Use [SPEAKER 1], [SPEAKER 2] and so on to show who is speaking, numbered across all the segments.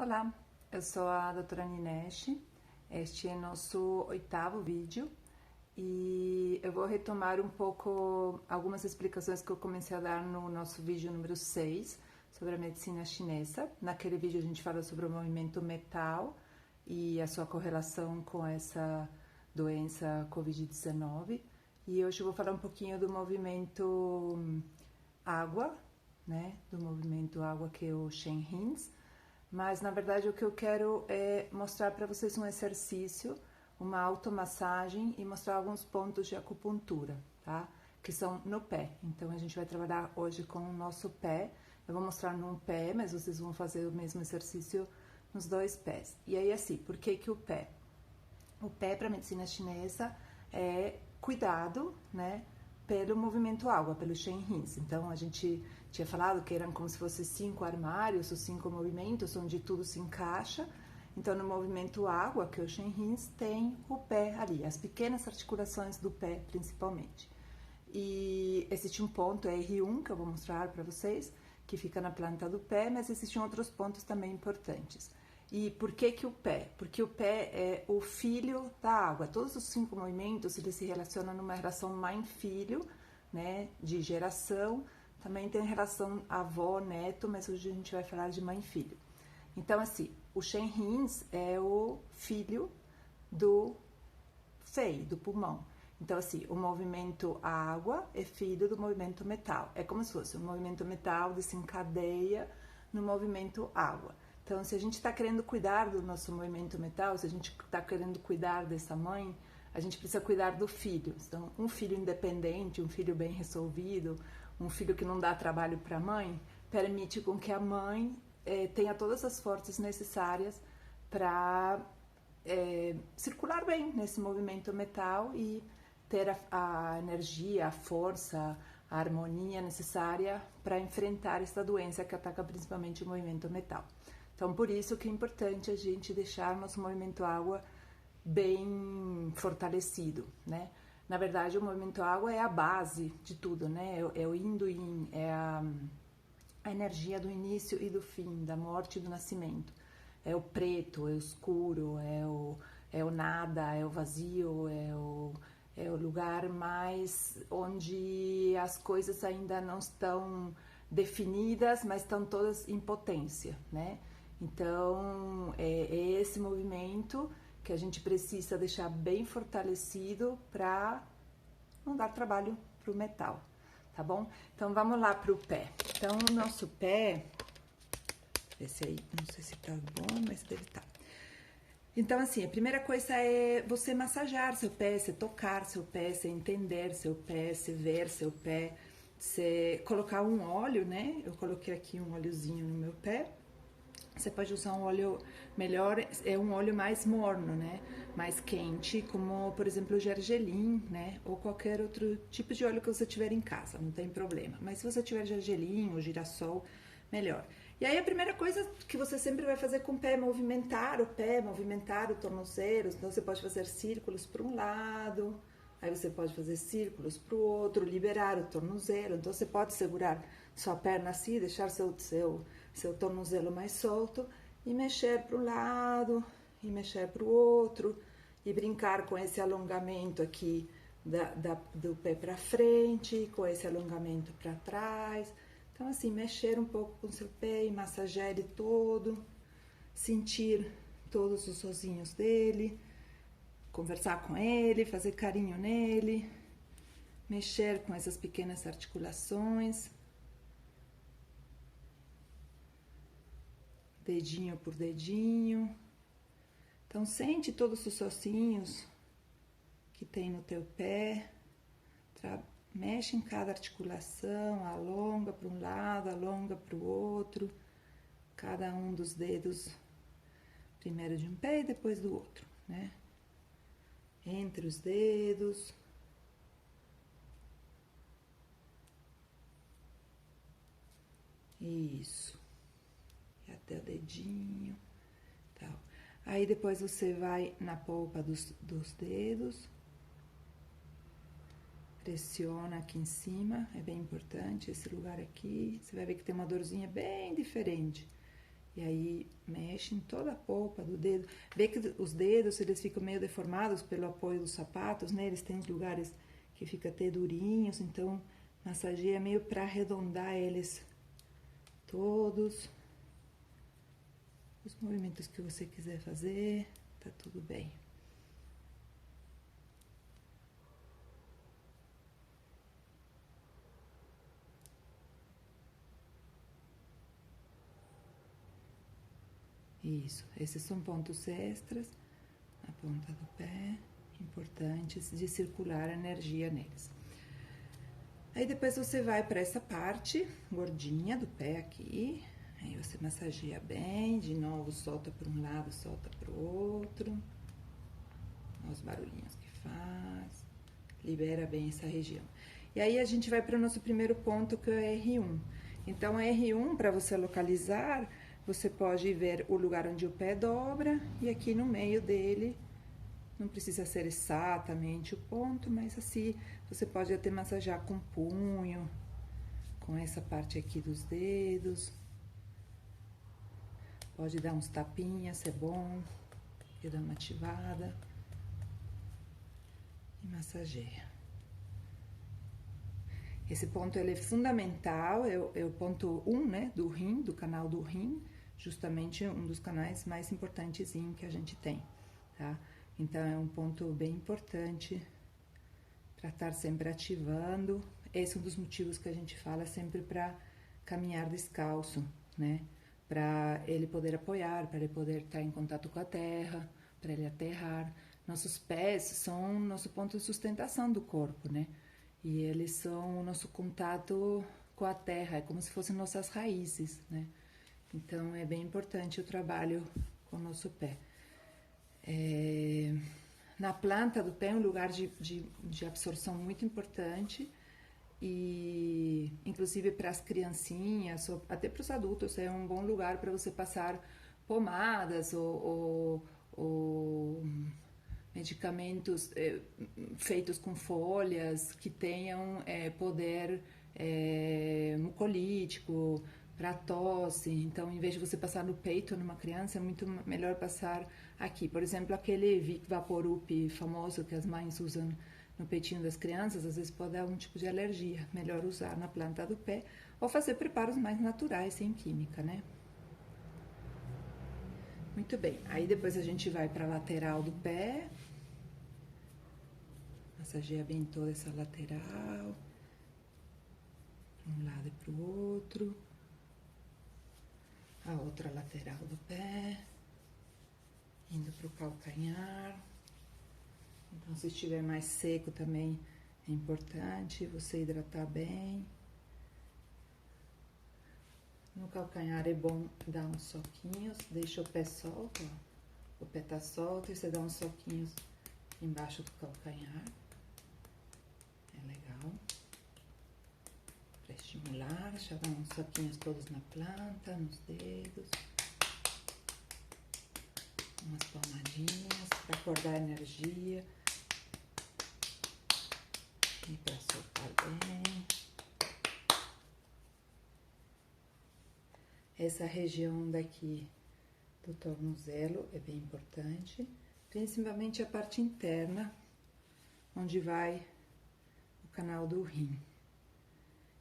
[SPEAKER 1] Olá, eu sou a doutora Ninesh. Este é nosso 8º vídeo e eu vou retomar um pouco algumas explicações que eu comecei a dar no nosso vídeo número 6 sobre a medicina chinesa. Naquele vídeo a gente fala sobre o movimento metal e a sua correlação com essa doença Covid-19, e hoje eu vou falar um pouquinho do movimento água, né? Do movimento água, que é o Shen Hins. Mas, na verdade, o que eu quero é mostrar para vocês um exercício, uma automassagem e mostrar alguns pontos de acupuntura, tá? Que são no pé. Então, a gente vai trabalhar hoje com o nosso pé. Eu vou mostrar num pé, mas vocês vão fazer o mesmo exercício nos 2 pés. E aí, assim, por que que o pé? O pé, para a medicina chinesa, é cuidado, né? Pelo movimento água, pelo Shen Hins. Então, a gente tinha falado que eram como se fossem 5 armários, os 5 movimentos, onde tudo se encaixa. Então, no movimento água, que é o Shen Hins, tem o pé ali, as pequenas articulações do pé, principalmente. E existe um ponto, R1, que eu vou mostrar para vocês, que fica na planta do pé, mas existem outros pontos também importantes. E por que que o pé? Porque o pé é o filho da água. Todos os 5 movimentos, eles se relacionam numa relação mãe-filho, né, de geração. Também tem relação avó-neto, mas hoje a gente vai falar de mãe-filho. Então, assim, o Shen Hins é o filho do fei, do pulmão. Então, assim, o movimento água é filho do movimento metal. É como se fosse o movimento metal desencadeia no movimento água. Então, se a gente está querendo cuidar do nosso movimento metal, se a gente está querendo cuidar dessa mãe, a gente precisa cuidar do filho. Então, um filho independente, um filho bem resolvido, um filho que não dá trabalho para a mãe, permite com que a mãe tenha todas as forças necessárias para circular bem nesse movimento metal e ter a energia, a força, a harmonia necessária para enfrentar essa doença que ataca principalmente o movimento metal. Então, por isso que é importante a gente deixar nosso movimento água bem fortalecido, né? Na verdade, o movimento água é a base de tudo, né? É o yin do yin, é a energia do início e do fim, da morte e do nascimento. É o preto, é o escuro, é o nada, é o vazio, é o lugar mais onde as coisas ainda não estão definidas, mas estão todas em potência, né? Então, é esse movimento que a gente precisa deixar bem fortalecido para não dar trabalho para o metal, tá bom? Então, vamos lá para o pé. Então, o nosso pé, esse aí, não sei se tá bom, mas deve tá. Então, assim, a primeira coisa é você massagear seu pé, você tocar seu pé, você entender seu pé, você ver seu pé, você colocar um óleo, né? Eu coloquei aqui um óleozinho no meu pé. Você pode usar um óleo melhor, é um óleo mais morno, né? Mais quente, como, por exemplo, o gergelim, né? Ou qualquer outro tipo de óleo que você tiver em casa, não tem problema. Mas se você tiver gergelim ou girassol, melhor. E aí a primeira coisa que você sempre vai fazer com o pé é movimentar o pé, movimentar o tornozelo. Então você pode fazer círculos para um lado, aí você pode fazer círculos para o outro, liberar o tornozelo. Então você pode segurar sua perna assim, deixar seu tornozelo mais solto e mexer para um lado e mexer para o outro e brincar com esse alongamento aqui do pé para frente, com esse alongamento para trás. Então, assim, mexer um pouco com o seu pé e massagear ele todo, sentir todos os ossinhos dele, conversar com ele, fazer carinho nele, mexer com essas pequenas articulações, dedinho por dedinho. Então, sente todos os ossinhos que tem no teu pé, mexe em cada articulação, alonga para um lado, alonga para o outro, cada um dos dedos, primeiro de um pé e depois do outro, né? Entre os dedos. Isso. E até o dedinho, tal. Aí depois você vai na polpa dos dedos. Pressiona aqui em cima, é bem importante esse lugar aqui. Você vai ver que tem uma dorzinha bem diferente. E aí mexe em toda a polpa do dedo. Vê que os dedos, eles ficam meio deformados pelo apoio dos sapatos, né? Eles têm lugares que ficam até durinhos, então massageia meio para arredondar eles todos. Os movimentos que você quiser fazer, tá tudo bem. Isso, esses são pontos extras na ponta do pé, importantes de circular a energia neles. Aí depois você vai para essa parte gordinha do pé aqui, aí você massageia bem, de novo solta para um lado, solta para o outro. Olha os barulhinhos que faz, libera bem essa região. E aí a gente vai para o nosso primeiro ponto, que é o R1. Então, a R1, para você localizar, você pode ver o lugar onde o pé dobra e aqui no meio dele, não precisa ser exatamente o ponto, mas assim, você pode até massagear com o punho, com essa parte aqui dos dedos. Pode dar uns tapinhas, é bom, e dar uma ativada. E massageia. Esse ponto ele é fundamental, é o ponto 1, né, do rim, do canal do rim, justamente um dos canais mais importantes que a gente tem, tá? Então, é um ponto bem importante para estar sempre ativando. Esse é um dos motivos que a gente fala sempre para caminhar descalço, né? Para ele poder apoiar, para ele poder estar em contato com a terra, para ele aterrar. Nossos pés são nosso ponto de sustentação do corpo, né? E eles são o nosso contato com a terra, é como se fossem nossas raízes, né? Então, é bem importante o trabalho com o nosso pé. Na planta do pé é um lugar de absorção muito importante e, inclusive, para as criancinhas, ou até para os adultos, é um bom lugar para você passar pomadas ou medicamentos feitos com folhas que tenham poder mucolítico, para tosse. Então, em vez de você passar no peito numa criança, é muito melhor passar aqui. Por exemplo, aquele Vic Vaporub famoso que as mães usam no peitinho das crianças, às vezes pode dar um tipo de alergia. Melhor usar na planta do pé ou fazer preparos mais naturais, sem química, né? Muito bem. Aí depois a gente vai para a lateral do pé. Massageia bem toda essa lateral. Para um lado e para o outro. A outra lateral do pé, indo para o calcanhar. Então, se estiver mais seco também é importante você hidratar bem. No calcanhar é bom dar uns soquinhos, deixa o pé solto, ó. O pé tá solto e você dá uns soquinhos embaixo do calcanhar. É legal. Para estimular, já dá uns soquinhos todos na planta, nos dedos. Umas palmadinhas para acordar a energia. E para soltar bem. Essa região daqui do tornozelo é bem importante, principalmente a parte interna, onde vai o canal do rim.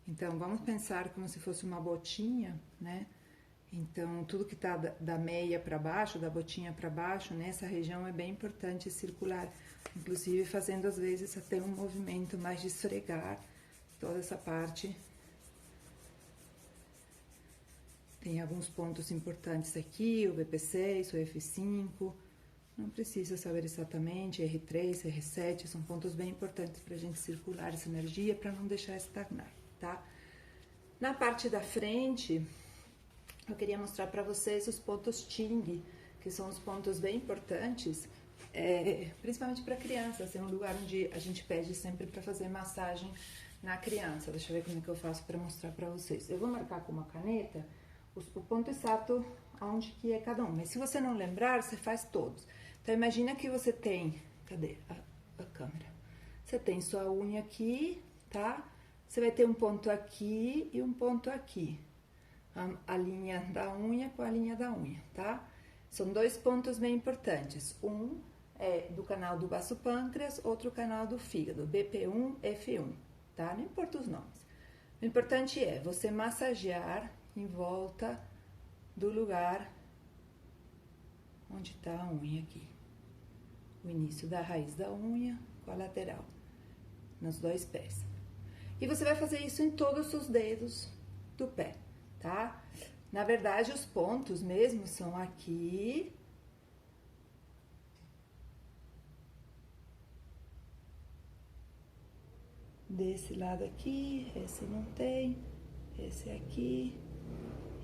[SPEAKER 1] Então, vamos pensar como se fosse uma botinha, né? Então, tudo que tá da meia para baixo, da botinha para baixo, nessa região é bem importante circular, inclusive fazendo às vezes até um movimento mais de esfregar toda essa parte. Tem alguns pontos importantes aqui, o BP6, o F5, não precisa saber exatamente, R3, R7, são pontos bem importantes para a gente circular essa energia, para não deixar estagnar, tá? Na parte da frente, eu queria mostrar para vocês os pontos Ting, que são os pontos bem importantes, principalmente para crianças, é um lugar onde a gente pede sempre para fazer massagem na criança. Deixa eu ver como é que eu faço para mostrar para vocês. Eu vou marcar com uma caneta o ponto exato onde que é cada um, mas se você não lembrar, você faz todos. Então, imagina que você tem, cadê a câmera? Você tem sua unha aqui, tá? Você vai ter um ponto aqui e um ponto aqui. a linha da unha com a linha da unha, tá? São dois pontos bem importantes. Um é do canal do baço pâncreas, outro canal do fígado, BP1, F1, tá? Não importa os nomes. O importante é você massagear em volta do lugar onde está a unha aqui. O início da raiz da unha com a lateral, nos dois pés. E você vai fazer isso em todos os dedos do pé, tá? Na verdade, os pontos mesmo são aqui. Desse lado aqui, esse não tem, esse aqui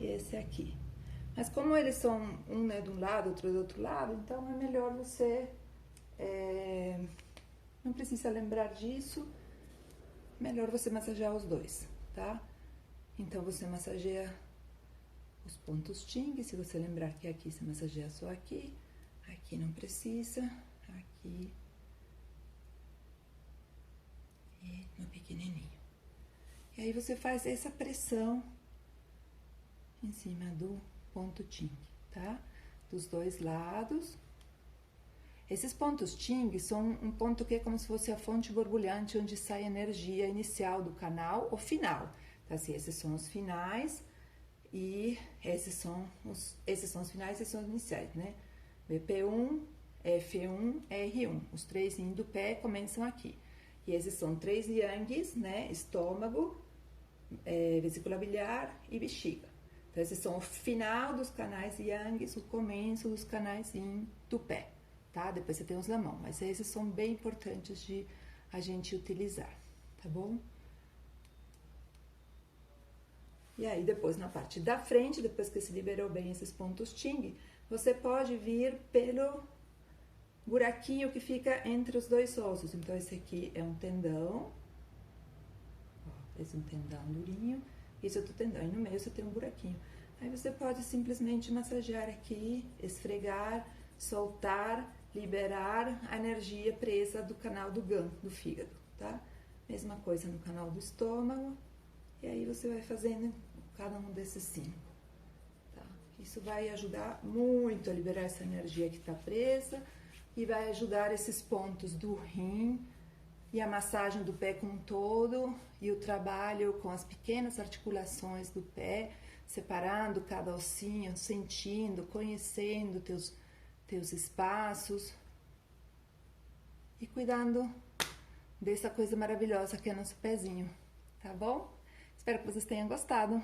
[SPEAKER 1] e esse aqui. Mas como eles são, um é de um lado, outro é do outro lado, então é melhor você, não precisa lembrar disso, melhor você massagear os dois, tá? Então você massageia os pontos Ting, se você lembrar que aqui você massageia só aqui não precisa, aqui e no pequenininho. E aí você faz essa pressão em cima do ponto Ting, tá? Dos dois lados. Esses pontos Ting são um ponto que é como se fosse a fonte borbulhante onde sai a energia inicial do canal ou final. Então, assim, esses são os finais e esses são os finais e esses são os iniciais, né? BP1, F1, R1. Os três yin do pé começam aqui. E esses são três yangs, né? Estômago, vesícula biliar e bexiga. Então, esses são o final dos canais yangs, o começo dos canais yin do pé, tá? Depois você tem os da mão, mas esses são bem importantes de a gente utilizar, tá bom? E aí, depois, na parte da frente, depois que se liberou bem esses pontos Ting, você pode vir pelo buraquinho que fica entre os dois ossos. Então, esse aqui é um tendão, ó, esse é um tendão durinho, esse é outro tendão, e no meio você tem um buraquinho. Aí você pode simplesmente massagear aqui, esfregar, soltar, liberar a energia presa do canal do GAN, do fígado, tá? Mesma coisa no canal do estômago, e aí você vai fazendo cada um desses 5, tá? Isso vai ajudar muito a liberar essa energia que está presa e vai ajudar esses pontos do rim e a massagem do pé como um todo e o trabalho com as pequenas articulações do pé, separando cada ossinho, sentindo, conhecendo teus espaços e cuidando dessa coisa maravilhosa que é nosso pezinho, tá bom? Espero que vocês tenham gostado.